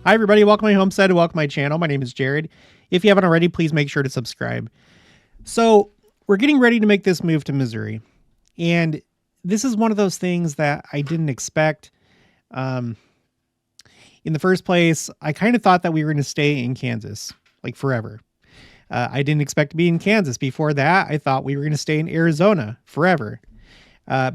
Hi, everybody. Welcome to my homestead and welcome to my channel. My name is Jared. If you haven't already, please make sure to subscribe. So we're getting ready to make this move to Missouri. And this is one of those things that I didn't expect. In the first place, I kind of thought that we were going to stay in Kansas, like forever. I didn't expect to be in Kansas. Before that, I thought we were going to stay in Arizona forever.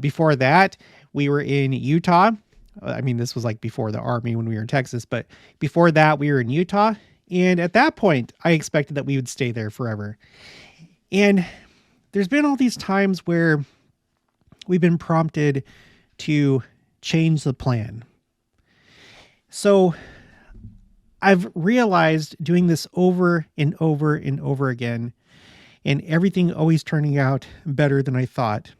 Before that, we were in Utah. I mean, this was like before the Army when we were in Texas, but before that we were in Utah. And at that point, I expected that we would stay there forever. And there's been all these times where we've been prompted to change the plan. So I've realized doing this over and over and over again, and everything always turning out better than I thought.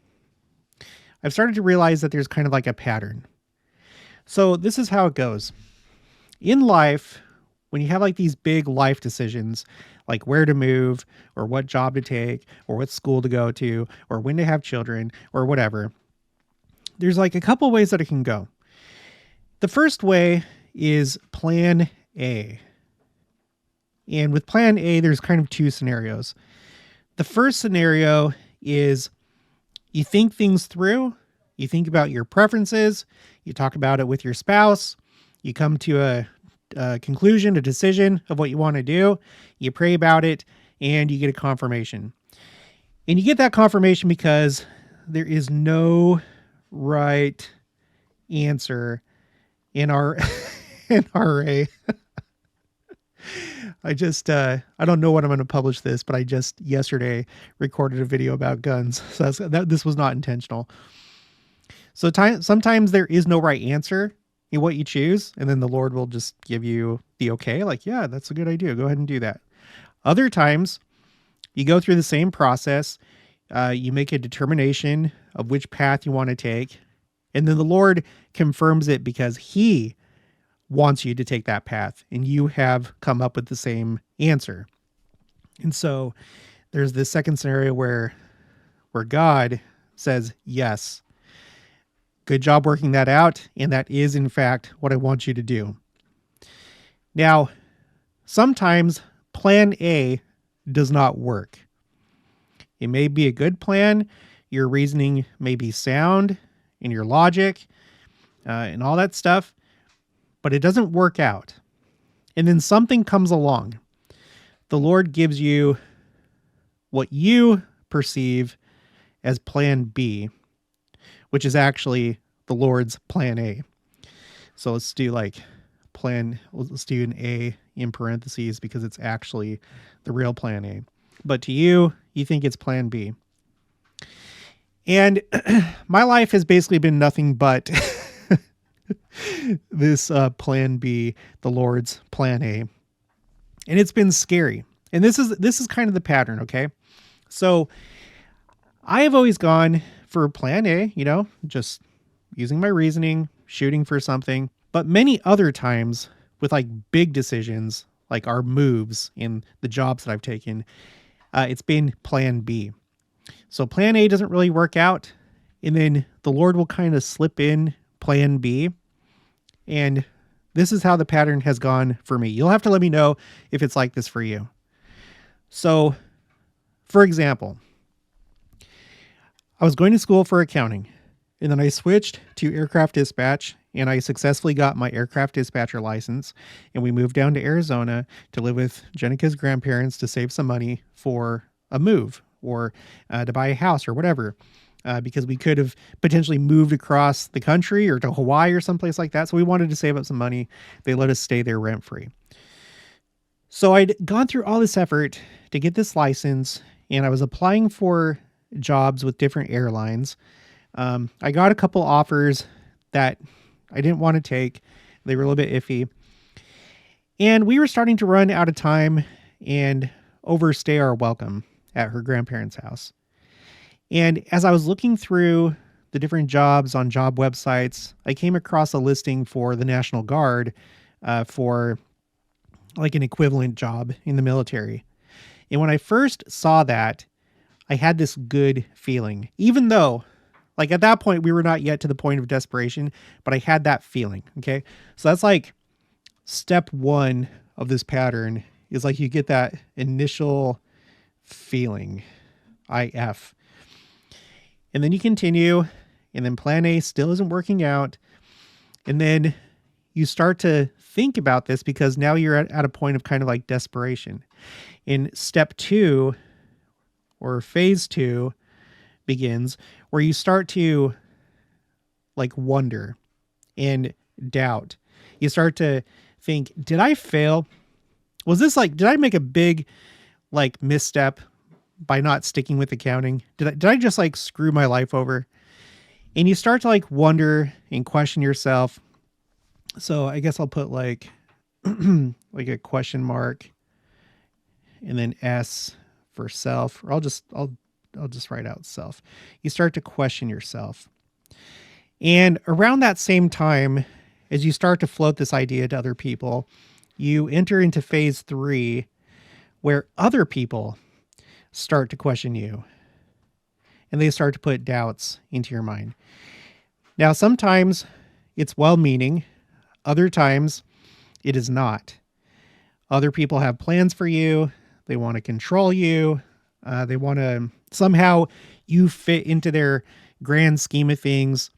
I've started to realize that there's kind of like a pattern. So this is how it goes. In life, when you have like these big life decisions, like where to move or what job to take or what school to go to or when to have children or whatever, there's like a couple ways that it can go. The first way is plan A. And with plan A, there's kind of two scenarios. The first scenario is you think things through. You think about your preferences, you talk about it with your spouse, you come to a conclusion, a decision of what you want to do, you pray about it, and you get a confirmation. And you get that confirmation because there is no right answer in our NRA. I don't know when I'm going to publish this, but I just yesterday recorded a video about guns. So this was not intentional. So sometimes there is no right answer in what you choose, and then the Lord will just give you the okay, like, yeah, that's a good idea. Go ahead and do that. Other times, you go through the same process. You make a determination of which path you want to take, and then the Lord confirms it because He wants you to take that path, and you have come up with the same answer. And so there's this second scenario where God says, yes, good job working that out. And that is, in fact, what I want you to do. Now, sometimes plan A does not work. It may be a good plan. Your reasoning may be sound in your logic and all that stuff, but it doesn't work out. And then something comes along. The Lord gives you what you perceive as plan B, which is actually the Lord's plan A. So let's do let's do an A in parentheses because it's actually the real plan A. But to you, you think it's plan B. And my life has basically been nothing but this plan B, the Lord's plan A. And it's been scary. And this is kind of the pattern, okay? So I have always gone for plan A, just using my reasoning, shooting for something. But many other times with like big decisions, like our moves in the jobs that I've taken, it's been plan B. So plan A doesn't really work out. And then the Lord will kind of slip in plan B. And this is how the pattern has gone for me. You'll have to let me know if it's like this for you. So, for example, I was going to school for accounting, and then I switched to aircraft dispatch, and I successfully got my aircraft dispatcher license, and we moved down to Arizona to live with Jenica's grandparents to save some money for a move or to buy a house or whatever, because we could have potentially moved across the country or to Hawaii or someplace like that. So we wanted to save up some money. They let us stay there rent-free. So I'd gone through all this effort to get this license, and I was applying for jobs with different airlines. I got a couple offers that I didn't want to take. They were a little bit iffy. And we were starting to run out of time and overstay our welcome at her grandparents' house. And as I was looking through the different jobs on job websites, I came across a listing for the National Guard for like an equivalent job in the military. And when I first saw that, I had this good feeling, even though like at that point we were not yet to the point of desperation, but I had that feeling. Okay. So that's like step one of this pattern is like you get that initial feeling, IF. And then you continue, and then plan A still isn't working out. And then you start to think about this because now you're at a point of kind of like desperation. In step two, or phase two, begins where you start to like wonder and doubt. You start to think, did I fail? Was this like, did I make a big like misstep by not sticking with accounting? Did I just like screw my life over? And you start to like wonder and question yourself. So I guess I'll put like like a question mark and then S for self, or I'll just write out self. You start to question yourself. And around that same time, as you start to float this idea to other people, you enter into phase three, where other people start to question you and they start to put doubts into your mind. Now, sometimes it's well-meaning. Other times it is not. Other people have plans for you. They want to control you. They want to somehow you fit into their grand scheme of things.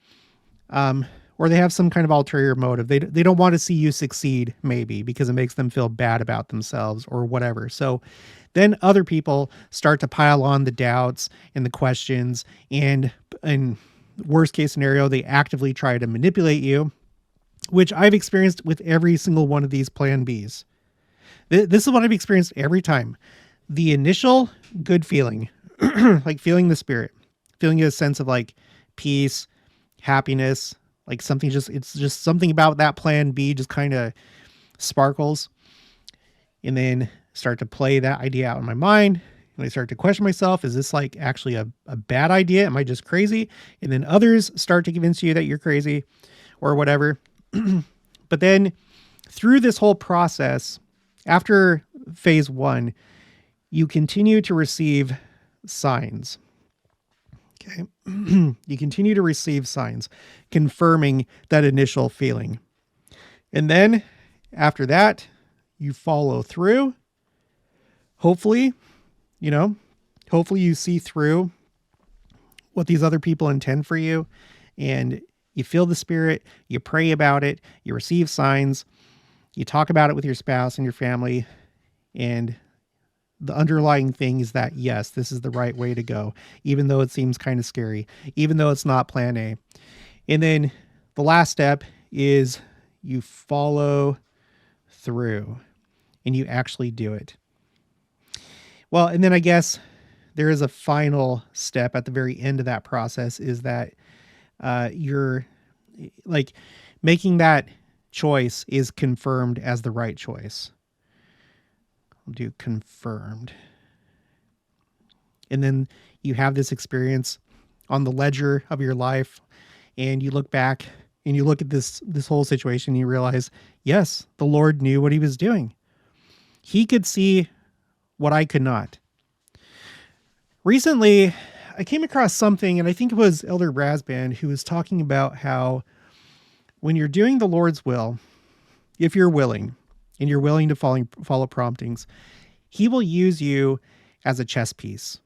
Or they have some kind of ulterior motive. They don't want to see you succeed, maybe, because it makes them feel bad about themselves or whatever. So then other people start to pile on the doubts and the questions, and in worst case scenario, they actively try to manipulate you, which I've experienced with every single one of these plan Bs. This is what I've experienced every time. The initial good feeling, like feeling the spirit, feeling a sense of like peace, happiness, like something it's just something about that plan B just kind of sparkles. And then start to play that idea out in my mind. And I start to question myself, is this like actually a bad idea? Am I just crazy? And then others start to convince you that you're crazy or whatever. But then through this whole process, after phase one, you continue to receive signs. Okay. You continue to receive signs confirming that initial feeling. And then after that, you follow through. Hopefully you see through what these other people intend for you, and you feel the spirit, you pray about it, you receive signs, you talk about it with your spouse and your family, and the underlying thing is that, yes, this is the right way to go, even though it seems kind of scary, even though it's not plan A. And then the last step is you follow through and you actually do it. Well, and then I guess there is a final step at the very end of that process, is that you're like making that choice is confirmed as the right choice. I'll do confirmed. And then you have this experience on the ledger of your life, and you look back and you look at this whole situation and you realize, yes, the Lord knew what he was doing. He could see what I could not. Recently, I came across something, and I think it was Elder Rasband, who was talking about how when you're doing the Lord's will, if you're willing, and you're willing to follow promptings, he will use you as a chess piece.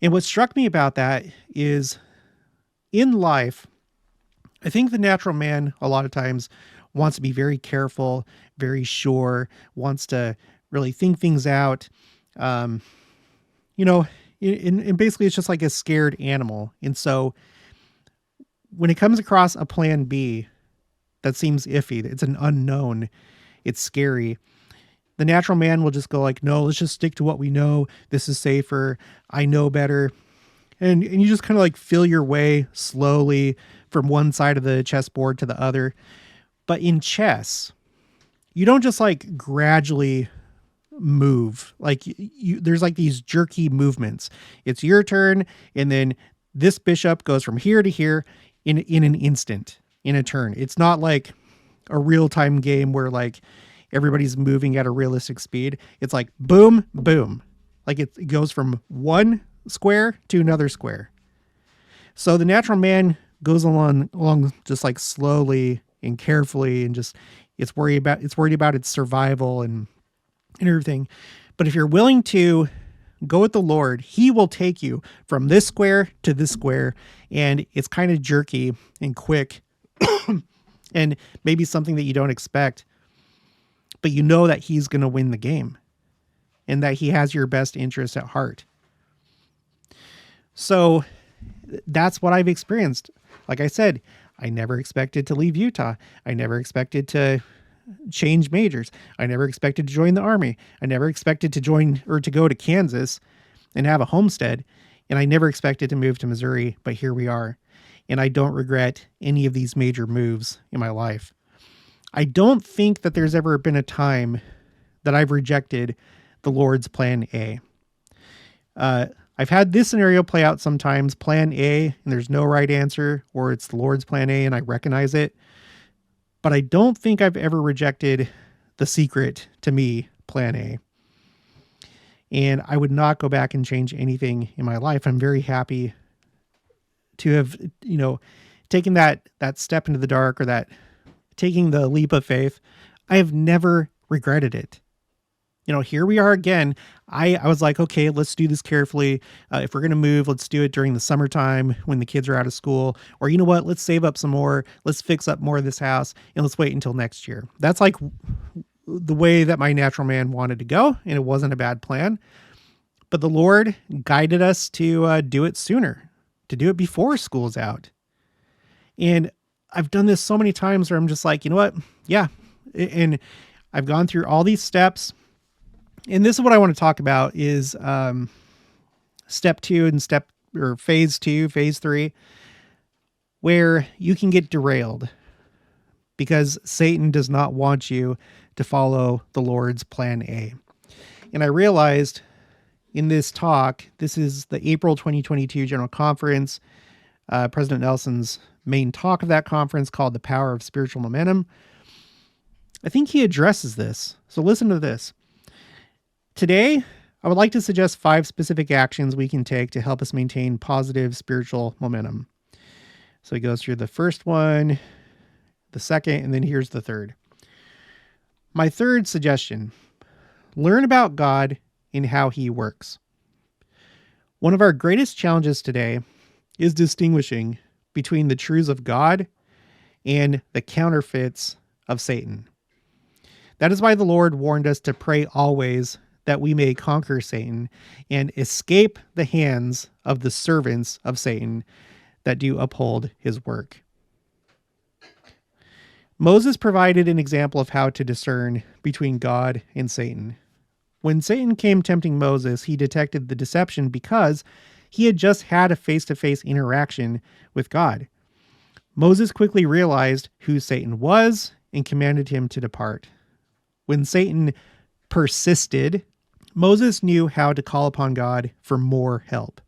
And what struck me about that is, in life, I think the natural man a lot of times wants to be very careful, very sure, wants to really think things out. And basically it's just like a scared animal. And so when it comes across a plan B that seems iffy, it's an unknown, it's scary, the natural man will just go like, no, let's just stick to what we know. This is safer. I know better. And you just kind of like feel your way slowly from one side of the chessboard to the other. But in chess, you don't just like gradually move. Like there's like these jerky movements. It's your turn, and then this bishop goes from here to here in an instant, in a turn. It's not like a real-time game where like everybody's moving at a realistic speed. It's like boom, boom. Like it goes from one square to another square. So the natural man goes along just like slowly and carefully, and just It's worried about its survival and everything. But if you're willing to go with the Lord, he will take you from this square to this square. And it's kind of jerky and quick and maybe something that you don't expect, but you know that he's going to win the game and that he has your best interest at heart. So that's what I've experienced. Like I said, I never expected to leave Utah. I never expected to change majors. I never expected to join the Army. I never expected to join or to go to Kansas and have a homestead. And I never expected to move to Missouri, but here we are. And I don't regret any of these major moves in my life. I don't think that there's ever been a time that I've rejected the Lord's plan A. I've had this scenario play out sometimes, plan A, and there's no right answer, or it's the Lord's plan A and I recognize it. But I don't think I've ever rejected the secret to me, plan A. And I would not go back and change anything in my life. I'm very happy to have, taken that step into the dark, or that taking the leap of faith. I have never regretted it. Here we are again. I was like, okay, let's do this carefully. If we're going to move, let's do it during the summertime when the kids are out of school. Or you know what? Let's save up some more. Let's fix up more of this house and let's wait until next year. That's like the way that my natural man wanted to go. And it wasn't a bad plan. But the Lord guided us to do it sooner, to do it before school's out. And I've done this so many times where I'm just like, you know what? Yeah. And I've gone through all these steps. And this is what I want to talk about is step 2 and phase 2, phase 3, where you can get derailed because Satan does not want you to follow the Lord's plan A. And I realized in this talk, this is the April 2022 General Conference, President Nelson's main talk of that conference, called The Power of Spiritual Momentum. I think he addresses this. So listen to this. Today, I would like to suggest 5 specific actions we can take to help us maintain positive spiritual momentum. So he goes through the first one, the second, and then here's the third. My third suggestion: learn about God and how he works. One of our greatest challenges today is distinguishing between the truths of God and the counterfeits of Satan. That is why the Lord warned us to pray always that we may conquer Satan and escape the hands of the servants of Satan that do uphold his work. Moses provided an example of how to discern between God and Satan. When Satan came tempting Moses, he detected the deception because he had just had a face-to-face interaction with God. Moses quickly realized who Satan was and commanded him to depart. When Satan persisted, Moses knew how to call upon God for more help.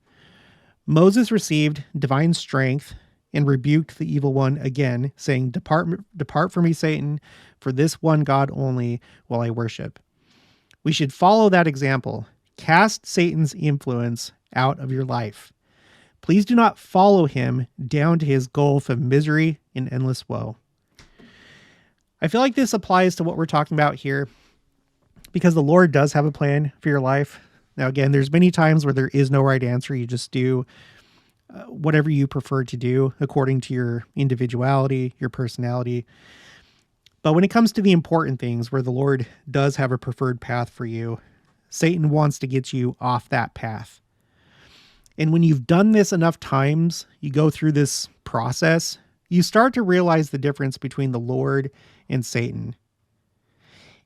Moses received divine strength and rebuked the evil one again, saying, Depart from me, Satan, for this one God only will I worship." We should follow that example. Cast Satan's influence out of your life. Please do not follow him down to his gulf of misery and endless woe. I feel like this applies to what we're talking about here, because the Lord does have a plan for your life. Now, again, there's many times where there is no right answer. You just do whatever you prefer to do according to your individuality, your personality. But when it comes to the important things where the Lord does have a preferred path for you, Satan wants to get you off that path. And when you've done this enough times, you go through this process, you start to realize the difference between the Lord and Satan.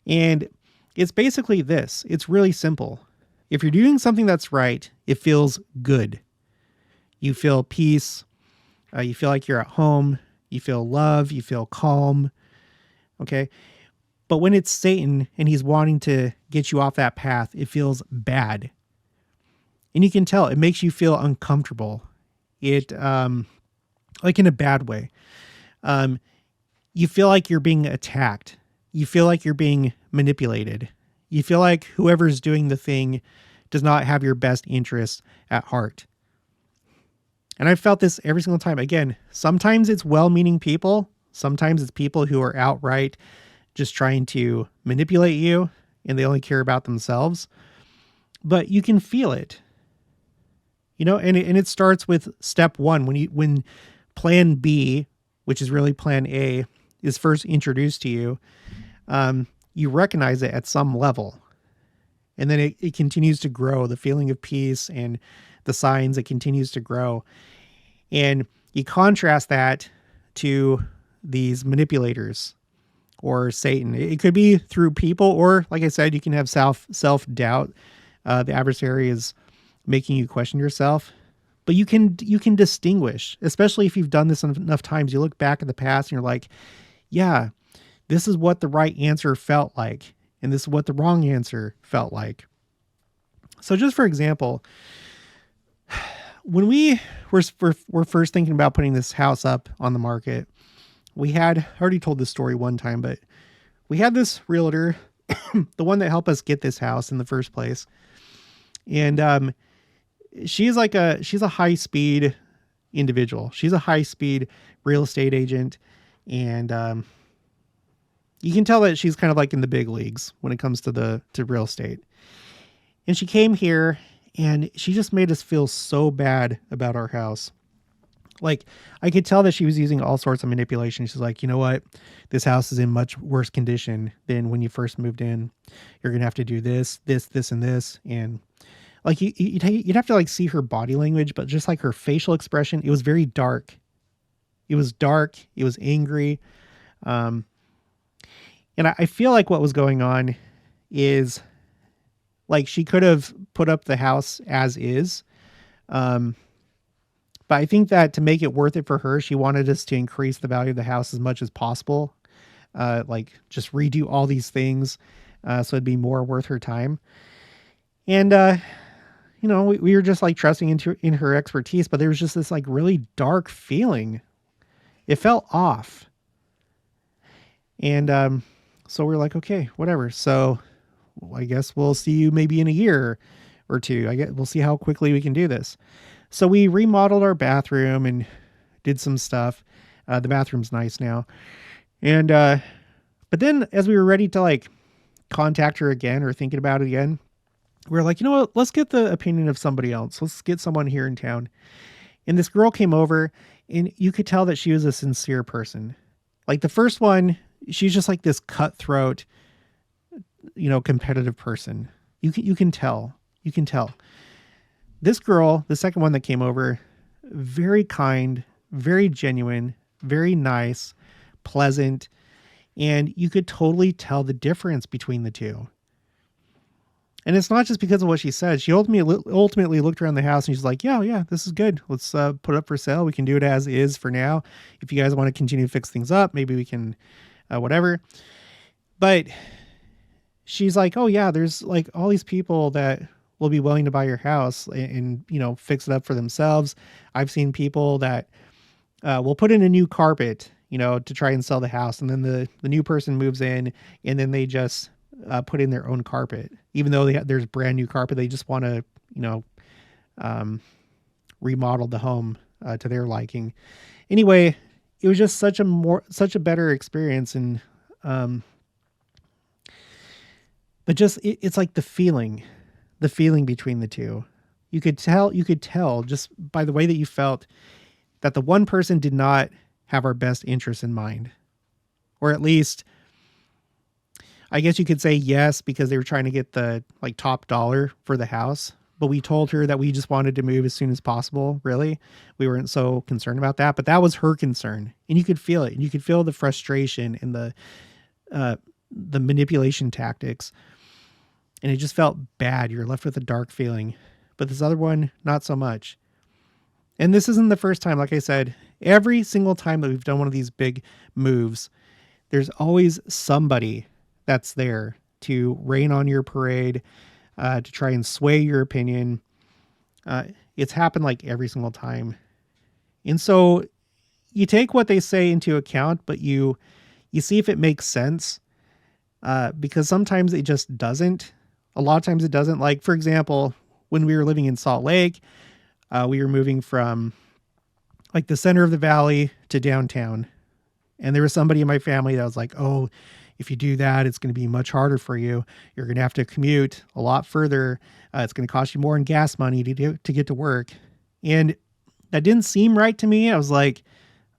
And it's basically this. It's really simple. If you're doing something that's right, it feels good. You feel peace. You feel like you're at home. You feel love. You feel calm. Okay? But when it's Satan and he's wanting to get you off that path, it feels bad. And you can tell it makes you feel uncomfortable. It, like in a bad way. You feel like you're being attacked. You feel like you're being manipulated. You feel like whoever's doing the thing does not have your best interests at heart. And I've felt this every single time. Again, sometimes it's well-meaning people. Sometimes it's people who are outright just trying to manipulate you and they only care about themselves. But you can feel it, and it starts with step one. When plan B, which is really plan A, is first introduced to you, you recognize it at some level. And then it continues to grow, the feeling of peace and the signs, it continues to grow. And you contrast that to these manipulators or Satan. It could be through people, or like I said, you can have self-doubt. The adversary is making you question yourself. But you can distinguish, especially if you've done this enough times. You look back at the past and you're like, yeah, this is what the right answer felt like. And this is what the wrong answer felt like. So just for example, when we were first thinking about putting this house up on the market, I already told this story one time, but we had this realtor, the one that helped us get this house in the first place. And she's a high speed individual. She's a high speed real estate agent. And you can tell that she's kind of like in the big leagues when it comes to real estate. And she came here and she just made us feel so bad about our house. Like, I could tell that she was using all sorts of manipulation. She's like, you know what? This house is in much worse condition than when you first moved in. You're going to have to do this, and this. And like, you'd have to like see her body language, but just like her facial expression, it was very dark. It was dark. It was angry. And I feel like what was going on is like she could have put up the house as is. But I think that to make it worth it for her, she wanted us to increase the value of the house as much as possible. Like just redo all these things. So it'd be more worth her time. And, we were just like trusting in her expertise, but there was just this like really dark feeling. It felt off. And, so we're like, okay, whatever. So I guess we'll see you maybe in a year or two. We'll see how quickly we can do this. So we remodeled our bathroom and did some stuff. The bathroom's nice now. And, but then as we were ready to like contact her again or thinking about it again, we were like, you know what, let's get the opinion of somebody else. Let's get someone here in town. And this girl came over and you could tell that she was a sincere person. Like the first one, she's just like this cutthroat, competitive person. You can tell. This girl, the second one that came over, very kind, very genuine, very nice, pleasant. And you could totally tell the difference between the two. And it's not just because of what she said. She ultimately looked around the house and she's like, yeah, this is good. Let's put it up for sale. We can do it as is for now. If you guys want to continue to fix things up, maybe we can, whatever. But she's like, oh yeah, there's like all these people that will be willing to buy your house and fix it up for themselves. I've seen people that will put in a new carpet, to try and sell the house. And then the new person moves in and then they just put in their own carpet, even though there's brand new carpet. They just want to, remodel the home to their liking. Anyway, it was just such a better experience. And, but just, it's like the feeling between the two. You could tell just by the way that you felt that the one person did not have our best interests in mind, or at least, I guess you could say yes, because they were trying to get the like top dollar for the house. But we told her that we just wanted to move as soon as possible. Really, we weren't so concerned about that, but that was her concern, and you could feel it. And you could feel the frustration and the manipulation tactics, and it just felt bad. You're left with a dark feeling. But this other one, not so much. And this isn't the first time. Like I said, every single time that we've done one of these big moves, there's always somebody that's there to rain on your parade, to try and sway your opinion. It's happened like every single time. And so you take what they say into account, but you see if it makes sense, because sometimes it just doesn't. A lot of times it doesn't. Like, for example, when we were living in Salt Lake, we were moving from like the center of the valley to downtown. And there was somebody in my family that was like, oh, if you do that, it's going to be much harder for you. You're going to have to commute a lot further. It's going to cost you more in gas money to get to work. And that didn't seem right to me. I was like,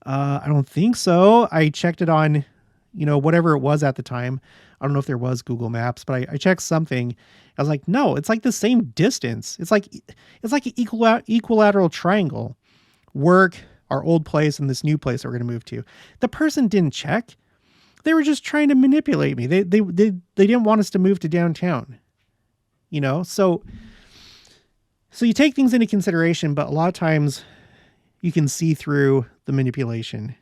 I don't think so. I checked it on, whatever it was at the time. I don't know if there was Google Maps, but I checked something. I was like, no, it's like the same distance. It's like an equilateral triangle. Work, our old place, and this new place that we're going to move to. The person didn't check. They were just trying to manipulate me. They didn't want us to move to downtown. So you take things into consideration, but a lot of times you can see through the manipulation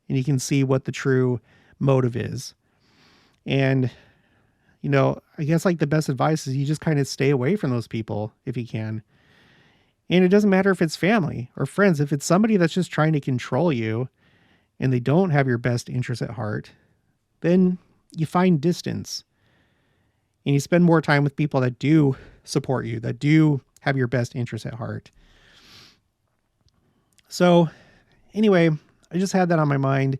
and you can see what the true motive is. And, I guess like the best advice is you just kind of stay away from those people if you can. And it doesn't matter if it's family or friends. If it's somebody that's just trying to control you and they don't have your best interest at heart, then you find distance and you spend more time with people that do support you, that do have your best interest at heart. So anyway, I just had that on my mind.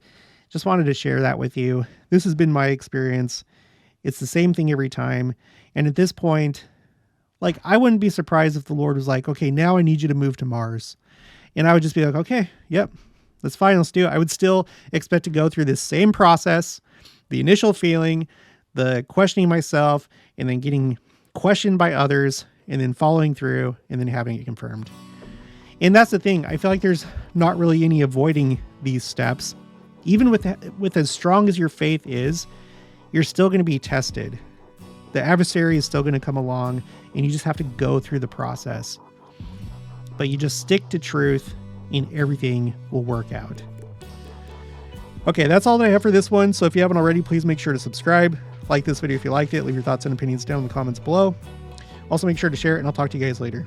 Just wanted to share that with you. This has been my experience. It's the same thing every time. And at this point, like, I wouldn't be surprised if the Lord was like, okay, now I need you to move to Mars. And I would just be like, okay, yep, that's fine. Let's do it. I would still expect to go through this same process, the initial feeling, the questioning myself, and then getting questioned by others, and then following through, and then having it confirmed. And that's the thing. I feel like there's not really any avoiding these steps. Even with as strong as your faith is, you're still going to be tested. The adversary is still going to come along, and you just have to go through the process. But you just stick to truth, and everything will work out. Okay, that's all that I have for this one. So if you haven't already, please make sure to subscribe. Like this video if you liked it. Leave your thoughts and opinions down in the comments below. Also, make sure to share it, and I'll talk to you guys later.